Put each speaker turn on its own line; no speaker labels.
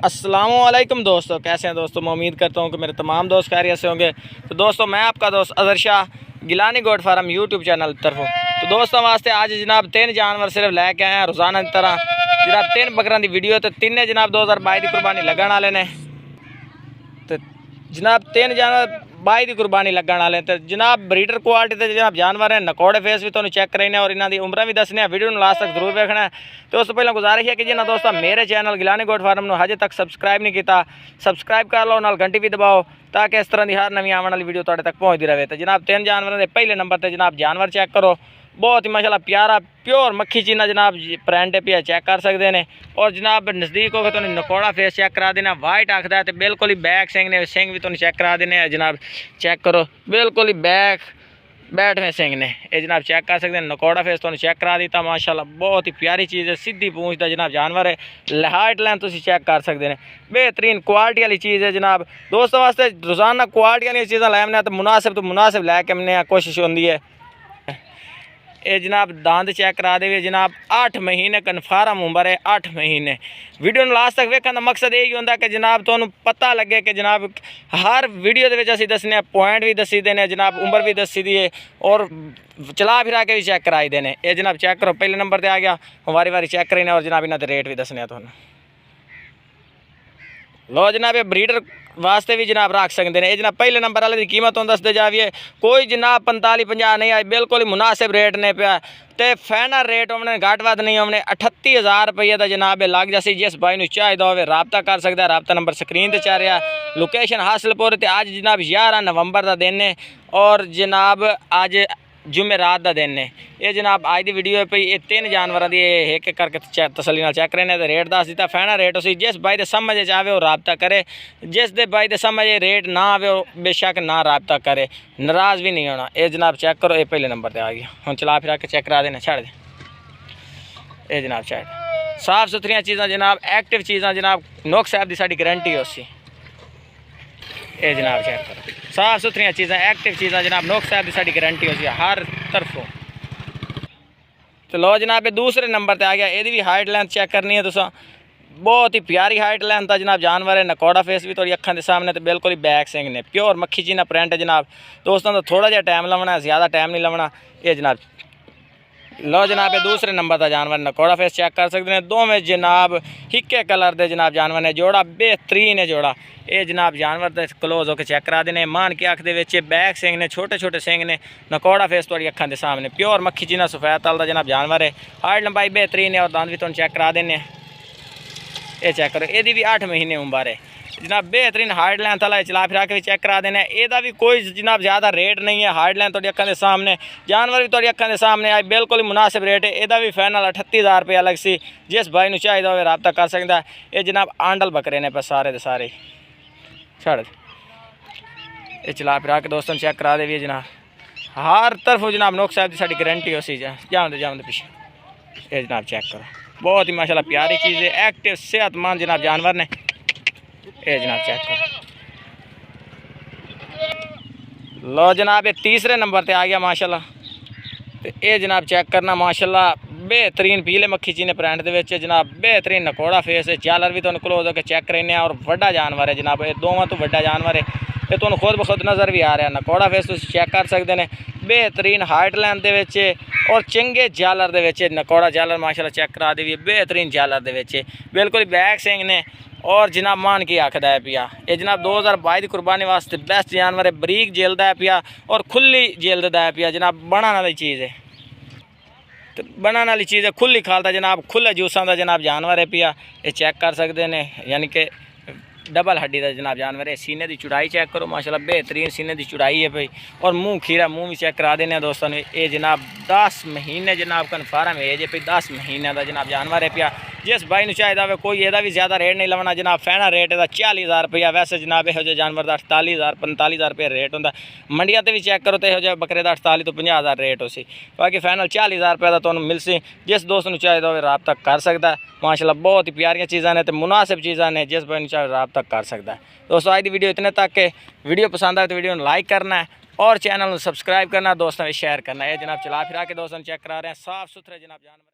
अस्सलामुअलैकुम दोस्तों, कैसे हैं दोस्तों। मैं उम्मीद करता हूं कि मेरे तमाम दोस्त खैरियत से होंगे। तो दोस्तों मैं आपका दोस्त Azhar Shah Gilani goat farm YouTube channel की तरफ। तो दोस्तों वास्ते आज जनाब 3 जानवर सिर्फ लैके आए हैं रोज़ाना की तरह। जनाब 3 बकरां दी वीडियो तो तिने जनाब 2022 की कुर्बानी लगन वाले ने। तो जनाब 3 जानवर 22 की कुर्बानी लगन वाले। तो जनाब ब्रीडर क्वालिटी के जनाब जानवर हैं। नकोड़े फेस भी तुहानू चेक कराने और इन्हों की उम्र भी दसने। वीडियो लास्ट तक जरूर देखना है। तो उस तो पहले गुजारिश है कि जिन्होंने दोस्तों मेरे चैनल गिलानी गोट फार्म में हजे तक सबसक्राइब नहीं किया, सबसक्राइब कर लो, नाल घंटी भी दबाओ ताकि इस तरह की हर नवी आने वाली वीडियो तुहाडे तक पहुँचती रहे। तो जनाब 3 जानवरों के पहले नंबर पर जनाब जानवर चेक करो। बहुत ही माशाल्लाह प्यारा प्योर मक्खी चीना जनाब प्रिंट पे चेक कर सकते हैं। और जनाब नज़दीक होकर तो नकोड़ा फेस चेक करा देना। वाइट आखदा है तो बिल्कुल ही बैक सिंह ने, सिंह भी तुम चेक करा देने जनाब। चेक करो बिल्कुल ही बैक बैठ में सिंह ने ये जनाब चेक कर सकते हैं। नकोड़ा फेस तो चेक करा दिता माशाल्लाह। बहुत ही प्यारी चीज़ है, सीधी पूंछ का जनाब जानवर है। हाइट लाइन तुम चेक कर सकते हैं। बेहतरीन क्वालिटी वाली चीज़ है जनाब। दोस्तों वास्ते रोज़ाना क्वालिटी वाली चीज़ा लैमने तो मुनासिब लैके हमने कोशिश होती है। ये जनाब दांद चेक करा दे जनाब 8 महीने कन्फर्म उम्र है। 8 महीने वीडियो लास्ट तक वेखने का मकसद यही होंगे कि जनाब तुहानू पता लगे कि जनाब हर वीडियो के असीं दसने पॉइंट भी दसी देने, जनाब उम्र भी दसी दी है और चला फिरा के भी चेक कराई देने। ये जनाब चेक करो पहले नंबर पर आ गया, वारी वारी चेक करें और जनाब इन्होंने रेट भी दसने तुहानू। लो जनाब ये ब्रीडर वास्ते भी जनाब रख सकते हैं। ये जनाब पहले नंबर वाले की कीमत हम दसते जाइए। कोई जनाब 45-50 नहीं आई, बिल्कुल ही मुनासिब रेट ने पाया। तो फाइनल रेट हमने घट वध नहीं हमने 38,000 रुपये का जनाब लग जासी। जिस भाई को चाहिए हो राबता कर सकता है। राबता नंबर स्क्रीन पर चल रहा। लोकेशन हासिलपुर। तो अज जनाब 11 नवंबर का दिन है और जनाब अज जुमेरात का दिन है। ये जनाब आज की वीडियो पे ये 3 जानवरों की एक एक करके तसली चेक करें। तो रेट दस दिता फाइनल रेट उसी। जिस भाई दे समझ आवे वो राबता करे, जिस दे भाई दे समझ रेट ना आवे वो बेशक ना राबता करे, नाराज़ भी नहीं होना। ये जनाब चेक करो ये पहले नंबर पर आ गया। हम चला फिरा के चेक करा देना छड़ दे। ये जनाब छड़ साफ सुथरिया चीज़ा जनाब, एक्टिव चीज़ा जनाब, नोक साहब की साड़ी गारंटी है उसी। ये जनाब चेक करो साफ सुथरिया चीज़ा, एक्टिव चीज़ा जनाब, नोक साहब की साड़ी गारंटी होती है हर तरफों। तो लो जनाब ये दूसरे नंबर पर आ गया। ये भी हाइट लेंथ चेक करनी है तुसा। बहुत ही प्यारी हाइट लेंथ है जनाब जानवर है। नकोड़ा फेस भी थोड़ी अखा के सामने तो बिल्कुल ही बैक सिंह ने प्योर मक्खी चीना प्रिंट है जनाब। दोस्तों तो थोड़ा जहा टाइम लगना है, ज़्यादा टाइम नहीं लगना। ये जनाब लो जनाब ये दूसरे नंबर का जानवर नकोड़ा फेस चेक कर सकते हैं। दो में जनाब हिक्के कलर के जनाब जानवर ने जोड़ा बेहतरीन है जोड़ा। ये जनाब जानवर तो क्लोज होकर चेक करा देने। मान की अख के बैक सिंह ने, छोटे छोटे सिंह ने, नकोड़ा फेस थोड़ी अखा के सामने प्योर मक्खी चीना सफेद तल का जनाब जानवर है। हाइट लंबाई बेहतरीन है और दांत भी तुम चेक करा देने। ये चेक करो ये भी 8 महीने उम्र है जनाब। बेहतरीन हाइट लेंथ वाला चला फिरा के भी चेक करा देना। यदा भी कोई जनाब ज़्यादा रेट नहीं है। हाइट लेंथ थोड़ी अखा के सामने, जानवर भी थोड़ी अखा के सामने आए, बिल्कुल ही मुनासिब रेट है। यदा भी फाइनल 38,000 रुपये अलग सी। जिस भाई को चाहिए हो राबता कर सकता है। ये जनाब आंडल बकरे ने पर सारे के सारे छड़ ये चला फिरा के दोस्तों चेक करा दे जनाब हर तरफ जनाब। नोक साहब की साड़ी गारंटी हो सी जाम पीछे। ये जनाब चेक करो बहुत ही माशाल्लाह प्यारी चीज़ है, एक्टिव सेहतमंद जनाब जानवर ने। ये जनाब चेक करो। लो जनाब ये तीसरे नंबर पे आ गया माशाल्लाह। तो ये जनाब चेक करना माशाल्लाह बेहतरीन पीले मक्खी चीने प्रिंट के जनाब। बेहतरीन नकोड़ा फेस है। जालर भी तुम क्लोज होकर चेक करें और वड्डा जानवर है जनाब। ये दोवां तो वड्डा जानवर है। ये तुम खुद ब खुद नज़र भी आ रहा है। नकोड़ा फेस तुम चेक कर सकते हैं। बेहतरीन हाइट लेंथ के और चंगे जालर के नकोड़ा जालर माशाल्लाह चेक करा दी। बेहतरीन जालर के बिल्कुल बैक सिंह ने और जनाब मान की आखदा है पिया। ये जनाब 2022 की कुर्बानी वास्ते बेस्ट जानवर है। बरीक जेलदा है पिया और खुली जेलदा है पिया जनाब। बनाने वाली चीज़ है, तो बनाने वाली चीज़ है, खुली खालता जनाब, खुले जूसा का जनाब जानवर है पिया। ये चेक कर सकते हैं यानी कि डबल हड्डी का जनाब जानवर है। सीने की चौड़ाई चेक करो माशाल्लाह बेहतरीन सीने की चौड़ाई है भाई। और मुँह खीरा मुँह भी चेक करा देने दोस्तों ने। ये जनाब 10 महीने जनाब कन्फर्म है जे भाई 10 महीने का जनाब जानवर है पिया। जिस भाई को चाहिए हो कोई यदा भी ज़्यादा रेट नहीं लगना जनाब। फाइनल रेट है 40,000 रुपया। वैसे जनाब यहो जानवर का 48,000-45,000 रुपये रेट होंगे। मंडिया से भी चेक करो तो यहो बकरे का 48 तो 50,000 रेट हो सी। बाकी फाइनल 40,000 रुपये का तुहानू मिल सी। जिस दोस्त को चाहिए हो राबता कर सकता है माशाल्लाह। बहुत ही प्यारियां चीज़ा ने तो मुनासिब चीज़ा ने। जिस भाई चाहे राबता कर सकता है। दोस्तों आज की वीडियो इतने तक के। वीडियो पसंद आए तो वीडियो को लाइक करना है और चैनल को सब्सक्राइब करना, दोस्तों में शेयर करना है। जनाब चला फिरा के दोस्तों चेक करा रहे हैं साफ सुथरे जनाब जानवर।